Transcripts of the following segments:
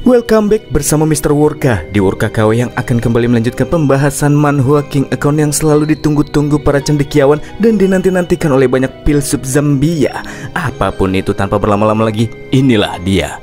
Welcome back bersama Mr. Wurka di Wurka KW yang akan kembali melanjutkan pembahasan manhwa King Account yang selalu ditunggu-tunggu para cendekiawan dan dinanti-nantikan oleh banyak filsuf Zambia. Apapun itu, tanpa berlama-lama lagi, inilah dia.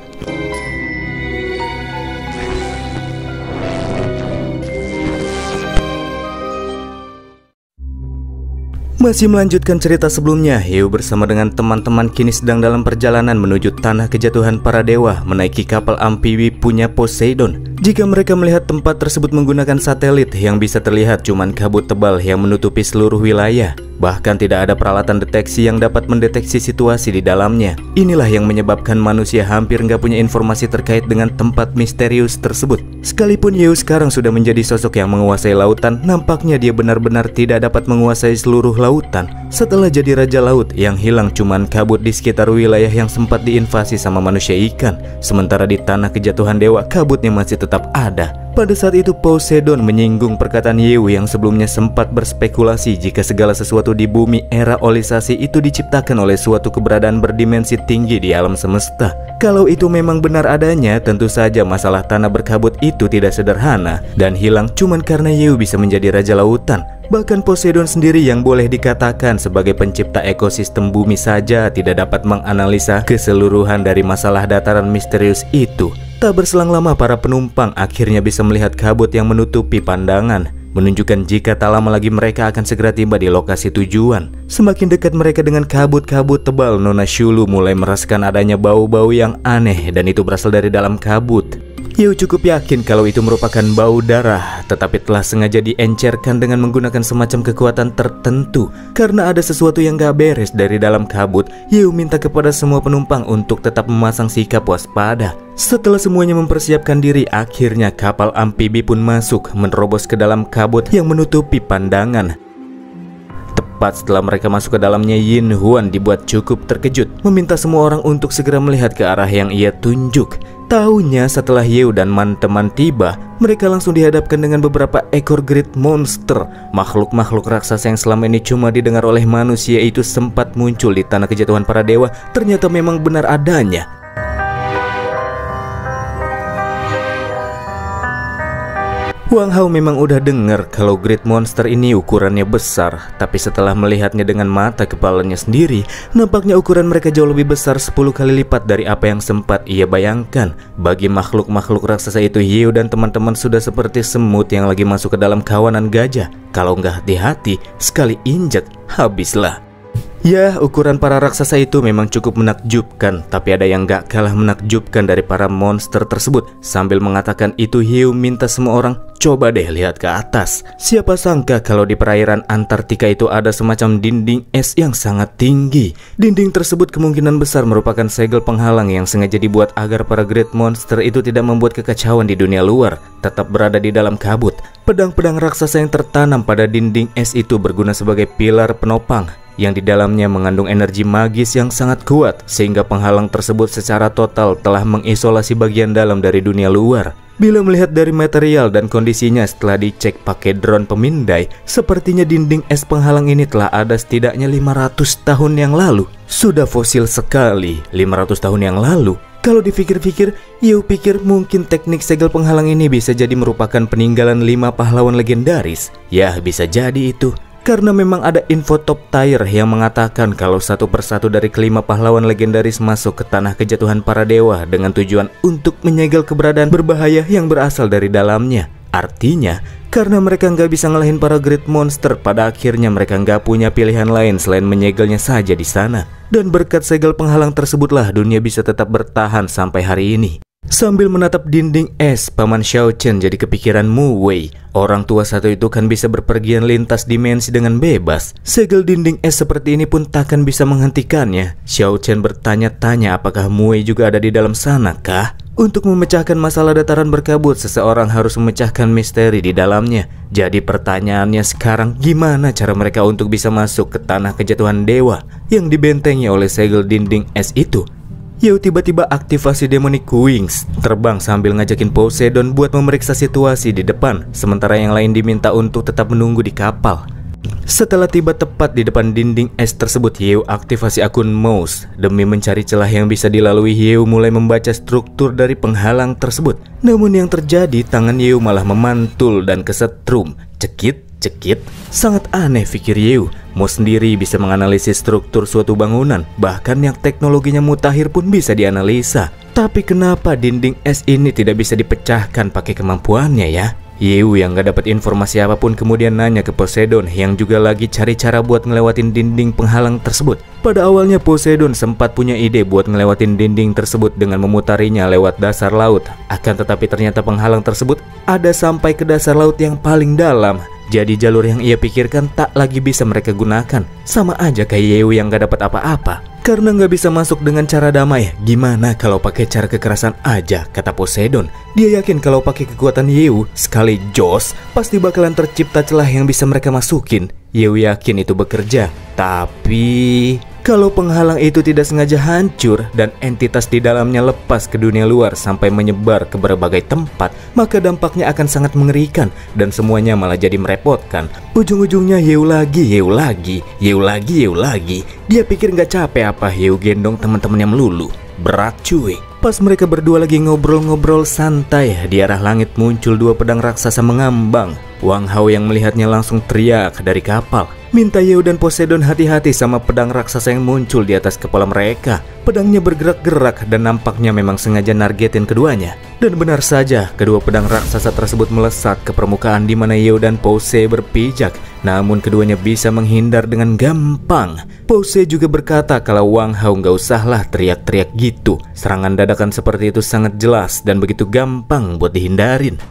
Masih melanjutkan cerita sebelumnya, Hyo bersama dengan teman-teman kini sedang dalam perjalanan menuju tanah kejatuhan para dewa, menaiki kapal amfibi punya Poseidon. Jika mereka melihat tempat tersebut menggunakan satelit, yang bisa terlihat cuman kabut tebal yang menutupi seluruh wilayah. Bahkan tidak ada peralatan deteksi yang dapat mendeteksi situasi di dalamnya. Inilah yang menyebabkan manusia hampir nggak punya informasi terkait dengan tempat misterius tersebut. Sekalipun Hyo sekarang sudah menjadi sosok yang menguasai lautan, nampaknya dia benar-benar tidak dapat menguasai seluruh lautan. Setelah jadi raja laut, yang hilang cuman kabut di sekitar wilayah yang sempat diinvasi sama manusia ikan. Sementara di tanah kejatuhan dewa, kabutnya masih tetap ada. Pada saat itu Poseidon menyinggung perkataan Hyo yang sebelumnya sempat berspekulasi jika segala sesuatu di bumi era olisasi itu diciptakan oleh suatu keberadaan berdimensi tinggi di alam semesta. Kalau itu memang benar adanya, tentu saja masalah tanah berkabut itu tidak sederhana dan hilang cuman karena Hyo bisa menjadi raja lautan. Bahkan Poseidon sendiri yang boleh dikatakan sebagai pencipta ekosistem bumi saja tidak dapat menganalisa keseluruhan dari masalah dataran misterius itu. Tak berselang lama para penumpang akhirnya bisa melihat kabut yang menutupi pandangan, menunjukkan jika tak lama lagi mereka akan segera tiba di lokasi tujuan. Semakin dekat mereka dengan kabut-kabut tebal, Nona Shulu mulai merasakan adanya bau-bau yang aneh dan itu berasal dari dalam kabut. Hyo cukup yakin kalau itu merupakan bau darah, tetapi telah sengaja diencerkan dengan menggunakan semacam kekuatan tertentu. Karena ada sesuatu yang gak beres dari dalam kabut, Hyo minta kepada semua penumpang untuk tetap memasang sikap waspada. Setelah semuanya mempersiapkan diri, akhirnya kapal amfibi pun masuk, menerobos ke dalam kabut yang menutupi pandangan. Tepat setelah mereka masuk ke dalamnya, Yin Huan dibuat cukup terkejut, meminta semua orang untuk segera melihat ke arah yang ia tunjuk. Taunya setelah Hyo dan teman tiba, mereka langsung dihadapkan dengan beberapa ekor great monster. Makhluk-makhluk raksasa yang selama ini cuma didengar oleh manusia itu sempat muncul di tanah kejatuhan para dewa, ternyata memang benar adanya. Wang Hao memang udah dengar kalau Great Monster ini ukurannya besar, tapi setelah melihatnya dengan mata kepalanya sendiri, nampaknya ukuran mereka jauh lebih besar 10 kali lipat dari apa yang sempat ia bayangkan. Bagi makhluk-makhluk raksasa itu, Hyo dan teman-teman sudah seperti semut yang lagi masuk ke dalam kawanan gajah. Kalau nggak hati-hati, sekali injak, habislah. Ya, ukuran para raksasa itu memang cukup menakjubkan, tapi ada yang gak kalah menakjubkan dari para monster tersebut. Sambil mengatakan itu, Hyo minta semua orang coba deh lihat ke atas. Siapa sangka kalau di perairan Antartika itu ada semacam dinding es yang sangat tinggi. Dinding tersebut kemungkinan besar merupakan segel penghalang yang sengaja dibuat agar para great monster itu tidak membuat kekacauan di dunia luar, tetap berada di dalam kabut. Pedang-pedang raksasa yang tertanam pada dinding es itu berguna sebagai pilar penopang, yang di dalamnya mengandung energi magis yang sangat kuat, sehingga penghalang tersebut secara total telah mengisolasi bagian dalam dari dunia luar. Bila melihat dari material dan kondisinya setelah dicek pakai drone pemindai, sepertinya dinding es penghalang ini telah ada setidaknya 500 tahun yang lalu. Sudah fosil sekali, 500 tahun yang lalu. Kalau dipikir-pikir, Hyo pikir mungkin teknik segel penghalang ini bisa jadi merupakan peninggalan 5 pahlawan legendaris. Ya, bisa jadi itu. Karena memang ada info top tier yang mengatakan kalau satu persatu dari kelima pahlawan legendaris masuk ke tanah kejatuhan para dewa dengan tujuan untuk menyegel keberadaan berbahaya yang berasal dari dalamnya. Artinya, karena mereka nggak bisa ngalahin para great monster, pada akhirnya mereka nggak punya pilihan lain selain menyegelnya saja di sana. Dan berkat segel penghalang tersebutlah dunia bisa tetap bertahan sampai hari ini. Sambil menatap dinding es, Paman Xiao Chen jadi kepikiran Mu Wei. Orang tua satu itu kan bisa berpergian lintas dimensi dengan bebas. Segel dinding es seperti ini pun takkan bisa menghentikannya. Xiao Chen bertanya-tanya apakah Mu Wei juga ada di dalam sana kah? Untuk memecahkan masalah dataran berkabut, seseorang harus memecahkan misteri di dalamnya. Jadi pertanyaannya sekarang, gimana cara mereka untuk bisa masuk ke tanah kejatuhan dewa yang dibentengi oleh segel dinding es itu? Hyo tiba-tiba aktivasi Demonic Wings, terbang sambil ngajakin Poseidon buat memeriksa situasi di depan, sementara yang lain diminta untuk tetap menunggu di kapal. Setelah tiba tepat di depan dinding es tersebut, Yeo aktivasi akun mouse. Demi mencari celah yang bisa dilalui, Yeo mulai membaca struktur dari penghalang tersebut. Namun yang terjadi, tangan Yeo malah memantul dan kesetrum. Cekit, cekit. Sangat aneh, pikir Yeo. Mouse sendiri bisa menganalisis struktur suatu bangunan, bahkan yang teknologinya mutakhir pun bisa dianalisa. Tapi kenapa dinding es ini tidak bisa dipecahkan pakai kemampuannya ya? Yeo yang gak dapat informasi apapun kemudian nanya ke Poseidon yang juga lagi cari cara buat ngelewatin dinding penghalang tersebut. Pada awalnya Poseidon sempat punya ide buat ngelewatin dinding tersebut dengan memutarinya lewat dasar laut. Akan tetapi ternyata penghalang tersebut ada sampai ke dasar laut yang paling dalam. Jadi jalur yang ia pikirkan tak lagi bisa mereka gunakan. Sama aja kayak Yeo yang gak dapat apa-apa. Karena nggak bisa masuk dengan cara damai, gimana kalau pakai cara kekerasan aja, kata Poseidon. Dia yakin kalau pakai kekuatan Yeo sekali jos, pasti bakalan tercipta celah yang bisa mereka masukin. Yeo yakin itu bekerja, tapi kalau penghalang itu tidak sengaja hancur dan entitas di dalamnya lepas ke dunia luar sampai menyebar ke berbagai tempat, maka dampaknya akan sangat mengerikan dan semuanya malah jadi merepotkan. Ujung-ujungnya Yeo lagi. Dia pikir nggak capek apa Yeo gendong teman-temannya melulu. Berat cuy. Pas mereka berdua lagi ngobrol-ngobrol santai, di arah langit muncul dua pedang raksasa mengambang. Wang Hao yang melihatnya langsung teriak dari kapal, minta Yeo dan Poseidon hati-hati sama pedang raksasa yang muncul di atas kepala mereka. Pedangnya bergerak-gerak dan nampaknya memang sengaja nargetin keduanya. Dan benar saja, kedua pedang raksasa tersebut melesat ke permukaan di mana Yeo dan Pose berpijak. Namun keduanya bisa menghindar dengan gampang. Pose juga berkata kalau Wang Hao nggak usahlah teriak-teriak gitu. Serangan dadakan seperti itu sangat jelas dan begitu gampang buat dihindarin.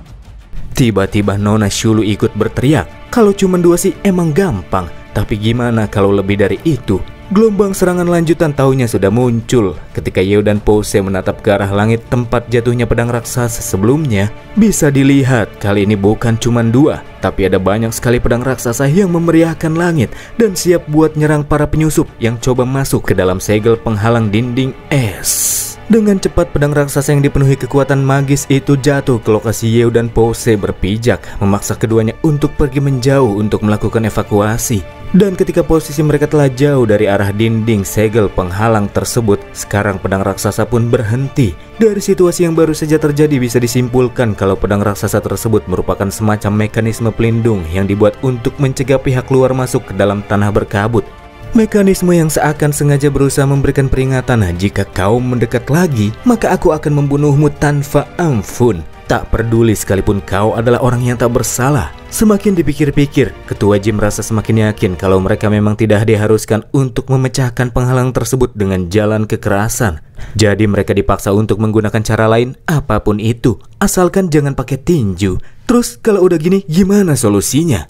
Tiba-tiba Nona Shulu ikut berteriak, kalau cuma dua sih emang gampang, tapi gimana kalau lebih dari itu? Gelombang serangan lanjutan taunya sudah muncul. Ketika Yeo dan Pose menatap ke arah langit tempat jatuhnya pedang raksasa sebelumnya, bisa dilihat kali ini bukan cuma dua, tapi ada banyak sekali pedang raksasa yang memeriahkan langit dan siap buat nyerang para penyusup yang coba masuk ke dalam segel penghalang dinding es. Dengan cepat pedang raksasa yang dipenuhi kekuatan magis itu jatuh ke lokasi Yeo dan Pose berpijak, memaksa keduanya untuk pergi menjauh untuk melakukan evakuasi. Dan ketika posisi mereka telah jauh dari arah dinding segel penghalang tersebut, sekarang pedang raksasa pun berhenti. Dari situasi yang baru saja terjadi bisa disimpulkan kalau pedang raksasa tersebut merupakan semacam mekanisme pelindung yang dibuat untuk mencegah pihak luar masuk ke dalam tanah berkabut. Mekanisme yang seakan sengaja berusaha memberikan peringatan, jika kau mendekat lagi, maka aku akan membunuhmu tanpa ampun. Tak peduli sekalipun kau adalah orang yang tak bersalah. Semakin dipikir-pikir, Ketua Jin merasa semakin yakin kalau mereka memang tidak diharuskan untuk memecahkan penghalang tersebut dengan jalan kekerasan. Jadi mereka dipaksa untuk menggunakan cara lain, apapun itu, asalkan jangan pakai tinju. Terus kalau udah gini, gimana solusinya?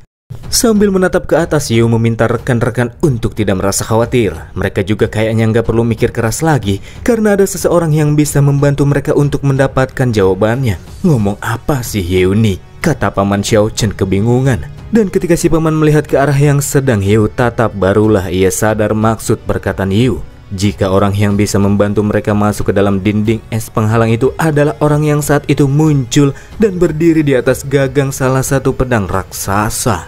Sambil menatap ke atas, Yeo meminta rekan-rekan untuk tidak merasa khawatir. Mereka juga kayaknya nggak perlu mikir keras lagi, karena ada seseorang yang bisa membantu mereka untuk mendapatkan jawabannya. Ngomong apa sih Yeo nih? Kata Paman Xiao Chen kebingungan. Dan ketika si paman melihat ke arah yang sedang Yeo tatap, barulah ia sadar maksud perkataan Yeo. Jika orang yang bisa membantu mereka masuk ke dalam dinding es penghalang itu adalah orang yang saat itu muncul dan berdiri di atas gagang salah satu pedang raksasa.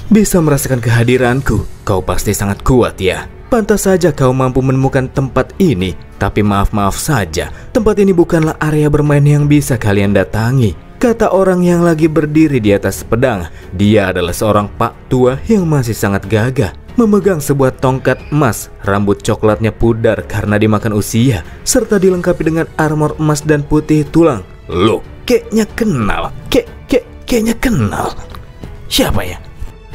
Bisa merasakan kehadiranku, kau pasti sangat kuat ya. Pantas saja kau mampu menemukan tempat ini. Tapi maaf saja, tempat ini bukanlah area bermain yang bisa kalian datangi, kata orang yang lagi berdiri di atas pedang. Dia adalah seorang pak tua yang masih sangat gagah, memegang sebuah tongkat emas. Rambut coklatnya pudar karena dimakan usia, serta dilengkapi dengan armor emas dan putih tulang. Loh, kayaknya kenal. Kayaknya kenal. Siapa ya?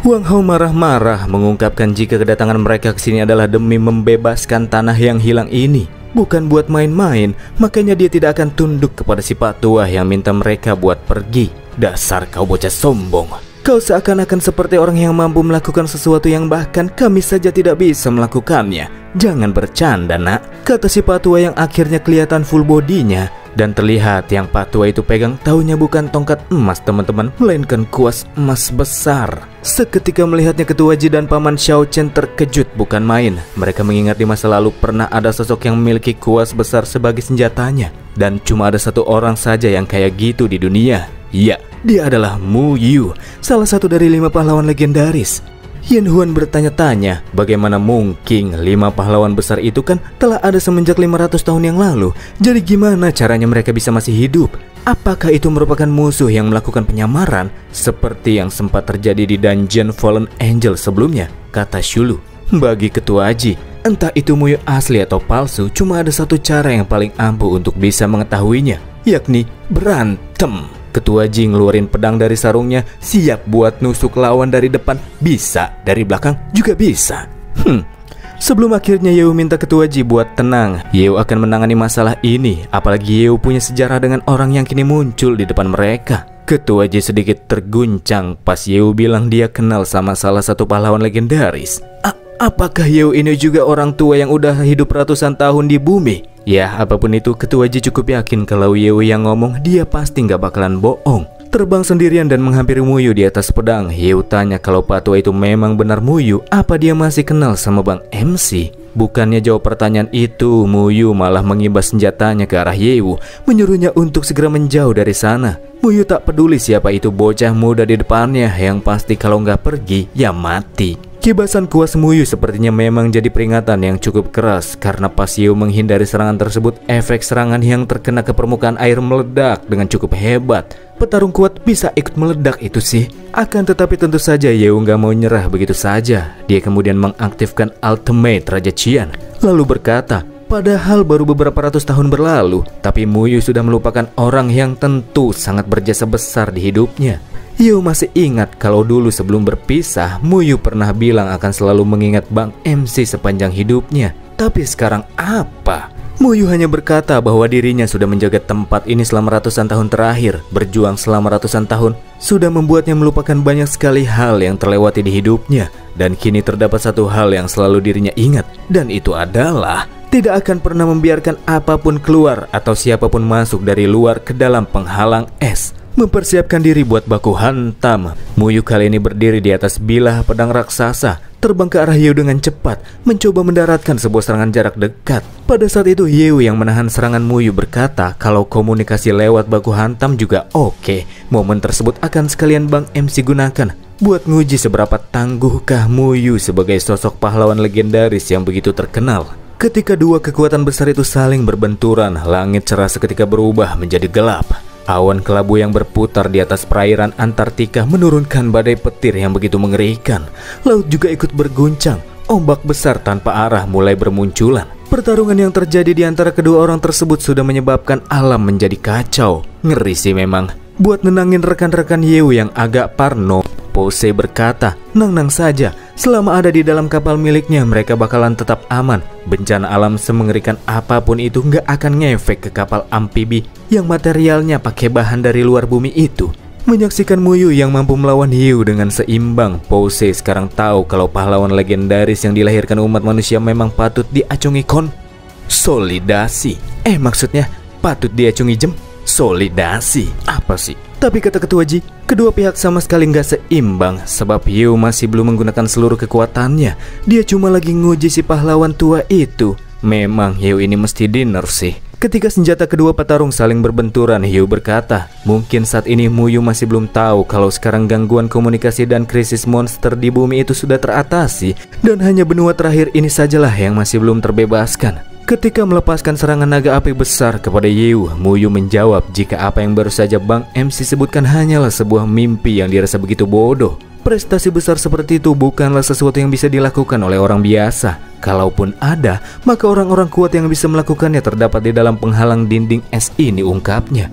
Wang Hao marah-marah mengungkapkan jika kedatangan mereka ke sini adalah demi membebaskan tanah yang hilang ini, bukan buat main-main. Makanya dia tidak akan tunduk kepada si pak tua yang minta mereka buat pergi. Dasar kau bocah sombong. Kau seakan-akan seperti orang yang mampu melakukan sesuatu yang bahkan kami saja tidak bisa melakukannya. Jangan bercanda nak, kata si pak tua yang akhirnya kelihatan full bodinya. Dan terlihat yang pak tua itu pegang taunya bukan tongkat emas teman-teman, melainkan kuas emas besar. Seketika melihatnya Ketua Ji dan Paman Xiao Chen terkejut bukan main. Mereka mengingat di masa lalu pernah ada sosok yang memiliki kuas besar sebagai senjatanya. Dan cuma ada satu orang saja yang kayak gitu di dunia. Ya, dia adalah Mu Yu, salah satu dari 5 pahlawan legendaris. Yan Huan bertanya-tanya, bagaimana mungkin 5 pahlawan besar itu kan telah ada semenjak 500 tahun yang lalu. Jadi gimana caranya mereka bisa masih hidup? Apakah itu merupakan musuh yang melakukan penyamaran seperti yang sempat terjadi di Dungeon Fallen Angel sebelumnya? Kata Shulu. Bagi Ketua Aji, entah itu Muyu asli atau palsu, cuma ada satu cara yang paling ampuh untuk bisa mengetahuinya, yakni berantem. Ketua Ji ngeluarin pedang dari sarungnya, siap buat nusuk lawan dari depan, bisa, dari belakang juga bisa. Sebelum akhirnya Yeo minta Ketua Ji buat tenang, Yeo akan menangani masalah ini, apalagi Yeo punya sejarah dengan orang yang kini muncul di depan mereka. Ketua Ji sedikit terguncang pas Yeo bilang dia kenal sama salah satu pahlawan legendaris. Apakah Yeo ini juga orang tua yang udah hidup ratusan tahun di bumi? Ya, apapun itu, Ketua Ji cukup yakin kalau Yeo yang ngomong dia pasti nggak bakalan bohong. Terbang sendirian dan menghampiri Muyu di atas pedang, Yeo tanya kalau patua itu memang benar Muyu, apa dia masih kenal sama Bang MC? Bukannya jawab pertanyaan itu, Muyu malah mengibas senjatanya ke arah Yeo, menyuruhnya untuk segera menjauh dari sana. Muyu tak peduli siapa itu bocah muda di depannya, yang pasti kalau nggak pergi, ya mati. Kibasan kuas Muyu sepertinya memang jadi peringatan yang cukup keras, karena pas Yeo menghindari serangan tersebut, efek serangan yang terkena ke permukaan air meledak dengan cukup hebat. Petarung kuat bisa ikut meledak itu sih. Akan tetapi tentu saja Yeo nggak mau nyerah begitu saja. Dia kemudian mengaktifkan Ultimate Raja Qian, lalu berkata, padahal baru beberapa ratus tahun berlalu, tapi Muyu sudah melupakan orang yang tentu sangat berjasa besar di hidupnya. Yeo masih ingat kalau dulu sebelum berpisah, Muyu pernah bilang akan selalu mengingat Bang MC sepanjang hidupnya. Tapi sekarang apa? Muyu hanya berkata bahwa dirinya sudah menjaga tempat ini selama ratusan tahun terakhir. Berjuang selama ratusan tahun sudah membuatnya melupakan banyak sekali hal yang terlewati di hidupnya. Dan kini terdapat satu hal yang selalu dirinya ingat, dan itu adalah tidak akan pernah membiarkan apapun keluar atau siapapun masuk dari luar ke dalam penghalang es. Mempersiapkan diri buat baku hantam, Muyu kali ini berdiri di atas bilah pedang raksasa, terbang ke arah Yeo dengan cepat, mencoba mendaratkan sebuah serangan jarak dekat. Pada saat itu Yeo yang menahan serangan Muyu berkata kalau komunikasi lewat baku hantam juga oke. Momen tersebut akan sekalian Bang MC gunakan buat nguji seberapa tangguhkah Muyu sebagai sosok pahlawan legendaris yang begitu terkenal. Ketika dua kekuatan besar itu saling berbenturan, langit cerah seketika berubah menjadi gelap. Awan kelabu yang berputar di atas perairan Antartika menurunkan badai petir yang begitu mengerikan. Laut juga ikut berguncang. Ombak besar tanpa arah mulai bermunculan. Pertarungan yang terjadi di antara kedua orang tersebut sudah menyebabkan alam menjadi kacau. Ngeri sih memang. Buat nenangin rekan-rekan Yeo yang agak parno, Pose berkata, nang-nang saja, selama ada di dalam kapal miliknya mereka bakalan tetap aman. Bencana alam semengerikan apapun itu nggak akan ngefek ke kapal amfibi yang materialnya pakai bahan dari luar bumi itu. Menyaksikan Muyu yang mampu melawan Hiu dengan seimbang, Pose sekarang tahu kalau pahlawan legendaris yang dilahirkan umat manusia memang patut diacungi konsolidasi. Maksudnya patut diacungi solidasi. Apa sih? Tapi kata Ketua Ji, kedua pihak sama sekali nggak seimbang. Sebab Hiu masih belum menggunakan seluruh kekuatannya. Dia cuma lagi nguji si pahlawan tua itu. Memang Hiu ini mesti dinner sih. Ketika senjata kedua petarung saling berbenturan, Hiu berkata, mungkin saat ini Muyu masih belum tahu kalau sekarang gangguan komunikasi dan krisis monster di bumi itu sudah teratasi. Dan hanya benua terakhir ini sajalah yang masih belum terbebaskan. Ketika melepaskan serangan naga api besar kepada Yeo, Muyu menjawab jika apa yang baru saja Bang MC sebutkan hanyalah sebuah mimpi yang dirasa begitu bodoh. Prestasi besar seperti itu bukanlah sesuatu yang bisa dilakukan oleh orang biasa. Kalaupun ada, maka orang-orang kuat yang bisa melakukannya terdapat di dalam penghalang dinding es ini, ungkapnya.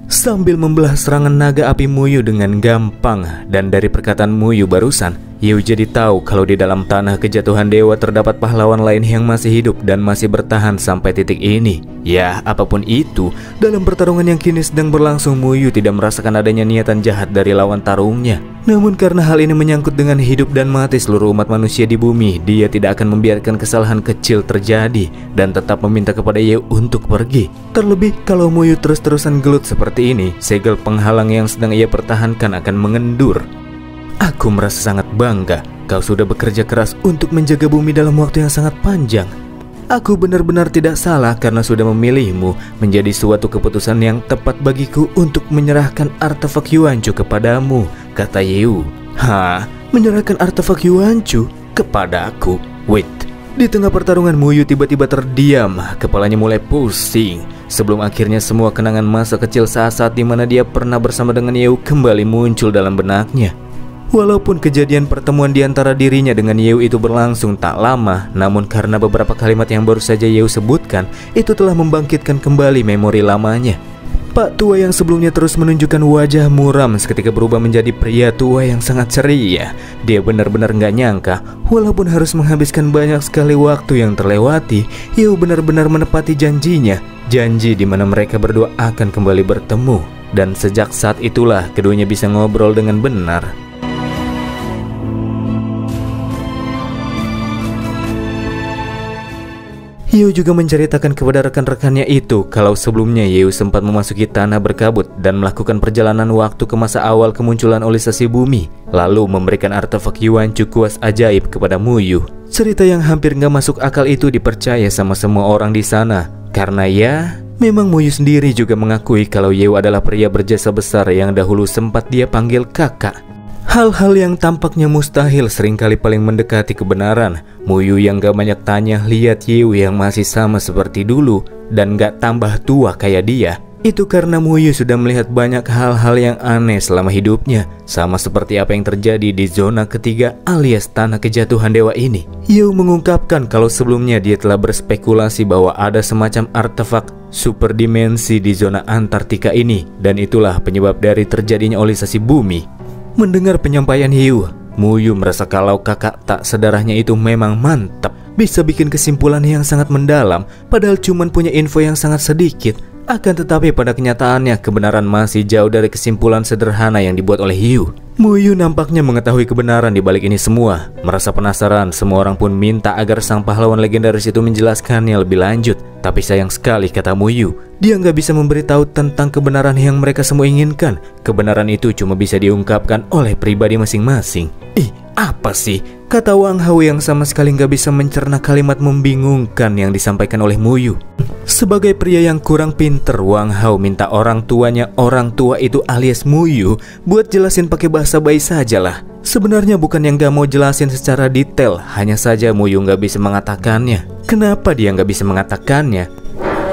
Sambil membelah serangan naga api Muyu dengan gampang. Dan dari perkataan Muyu barusan, Yeo jadi tahu kalau di dalam tanah kejatuhan dewa terdapat pahlawan lain yang masih hidup dan masih bertahan sampai titik ini. Ya, apapun itu, dalam pertarungan yang kini sedang berlangsung, Muyu tidak merasakan adanya niatan jahat dari lawan tarungnya. Namun karena hal ini menyangkut dengan hidup dan mati seluruh umat manusia di bumi, dia tidak akan membiarkan kesalahan kecil terjadi dan tetap meminta kepada Yeo untuk pergi. Terlebih kalau Muyu terus-terusan gelut seperti ini, segel penghalang yang sedang ia pertahankan akan mengendur. Aku merasa sangat bangga. Kau sudah bekerja keras untuk menjaga bumi dalam waktu yang sangat panjang. Aku benar-benar tidak salah karena sudah memilihmu menjadi suatu keputusan yang tepat bagiku untuk menyerahkan artefak Yuanchu kepadamu, kata Yeo. menyerahkan artefak Yuanchu kepada aku. Wait, di tengah pertarungan Muyu tiba-tiba terdiam, kepalanya mulai pusing. Sebelum akhirnya semua kenangan masa kecil saat-saat dimana dia pernah bersama dengan Yeu kembali muncul dalam benaknya. Walaupun kejadian pertemuan di antara dirinya dengan Yeu itu berlangsung tak lama, namun karena beberapa kalimat yang baru saja Yeu sebutkan, itu telah membangkitkan kembali memori lamanya. Pak tua yang sebelumnya terus menunjukkan wajah muram seketika berubah menjadi pria tua yang sangat ceria. Dia benar-benar nggak nyangka, walaupun harus menghabiskan banyak sekali waktu yang terlewati, Yeu benar-benar menepati janjinya. Janji di mana mereka berdua akan kembali bertemu. Dan sejak saat itulah keduanya bisa ngobrol dengan benar. Yeu juga menceritakan kepada rekan-rekannya itu kalau sebelumnya Yeu sempat memasuki tanah berkabut dan melakukan perjalanan waktu ke masa awal kemunculan olisasi bumi, lalu memberikan artefak Yuanchu kuas ajaib kepada Muyu. Cerita yang hampir nggak masuk akal itu dipercaya sama semua orang di sana, karena ya, memang Muyu sendiri juga mengakui kalau Yeu adalah pria berjasa besar yang dahulu sempat dia panggil kakak. Hal-hal yang tampaknya mustahil seringkali paling mendekati kebenaran. Muyu yang gak banyak tanya lihat Yeu yang masih sama seperti dulu dan gak tambah tua kayak dia. Itu karena Muyu sudah melihat banyak hal-hal yang aneh selama hidupnya, sama seperti apa yang terjadi di zona ketiga alias tanah kejatuhan dewa ini. Yeu mengungkapkan kalau sebelumnya dia telah berspekulasi bahwa ada semacam artefak super dimensi di zona Antartika ini, dan itulah penyebab dari terjadinya olisasi bumi. Mendengar penyampaian Yeu, Muyu merasa kalau kakak tak sedarahnya itu memang mantap, bisa bikin kesimpulan yang sangat mendalam, padahal cuman punya info yang sangat sedikit. Akan tetapi pada kenyataannya kebenaran masih jauh dari kesimpulan sederhana yang dibuat oleh Yeu. Muyu nampaknya mengetahui kebenaran di balik ini semua. Merasa penasaran, semua orang pun minta agar sang pahlawan legendaris itu menjelaskannya lebih lanjut. Tapi sayang sekali, kata Muyu, dia nggak bisa memberitahu tentang kebenaran yang mereka semua inginkan. Kebenaran itu cuma bisa diungkapkan oleh pribadi masing-masing. Ih, apa sih? Kata Wang Hao yang sama sekali nggak bisa mencerna kalimat membingungkan yang disampaikan oleh Muyu. Sebagai pria yang kurang pinter, Wang Hao minta orang tua itu alias Muyu buat jelasin pakai bahasa bayi sajalah. Sebenarnya bukan yang gak mau jelasin secara detail, hanya saja Muyu nggak bisa mengatakannya. Kenapa dia nggak bisa mengatakannya?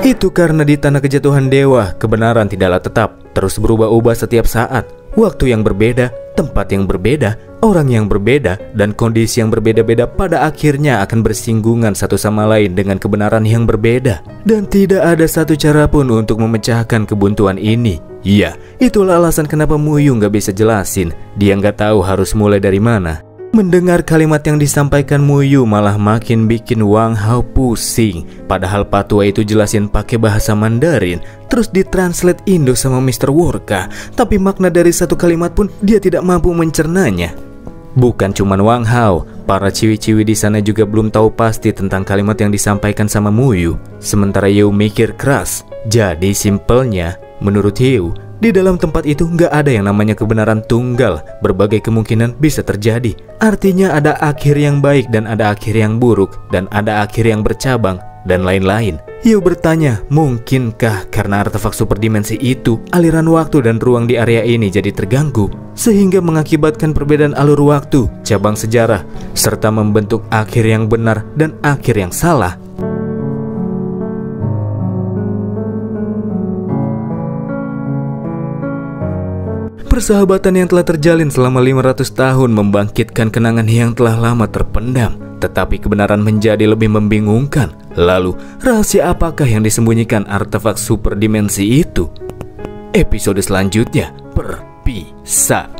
Itu karena di tanah kejatuhan dewa, kebenaran tidaklah tetap, terus berubah-ubah setiap saat. Waktu yang berbeda, tempat yang berbeda, orang yang berbeda, dan kondisi yang berbeda-beda pada akhirnya akan bersinggungan satu sama lain dengan kebenaran yang berbeda. Dan tidak ada satu cara pun untuk memecahkan kebuntuan ini. Iya, itulah alasan kenapa Muyu nggak bisa jelasin. Dia nggak tahu harus mulai dari mana. Mendengar kalimat yang disampaikan Muyu malah makin bikin Wang Hao pusing. Padahal patua itu jelasin pakai bahasa Mandarin, terus ditranslate Indo sama Mr. Worka, tapi makna dari satu kalimat pun dia tidak mampu mencernanya. Bukan cuma Wang Hao, para ciwi-ciwi di sana juga belum tahu pasti tentang kalimat yang disampaikan sama Muyu. Sementara Yeu mikir keras. Jadi simpelnya, menurut Yeu, di dalam tempat itu nggak ada yang namanya kebenaran tunggal. Berbagai kemungkinan bisa terjadi. Artinya ada akhir yang baik dan ada akhir yang buruk, dan ada akhir yang bercabang, dan lain-lain. Yeu bertanya, mungkinkah karena artefak superdimensi itu, aliran waktu dan ruang di area ini jadi terganggu, sehingga mengakibatkan perbedaan alur waktu, cabang sejarah, serta membentuk akhir yang benar dan akhir yang salah. Persahabatan yang telah terjalin selama 500 tahun membangkitkan kenangan yang telah lama terpendam. Tetapi kebenaran menjadi lebih membingungkan. Lalu, rahasia apakah yang disembunyikan artefak superdimensi itu? Episode selanjutnya, perpisahan.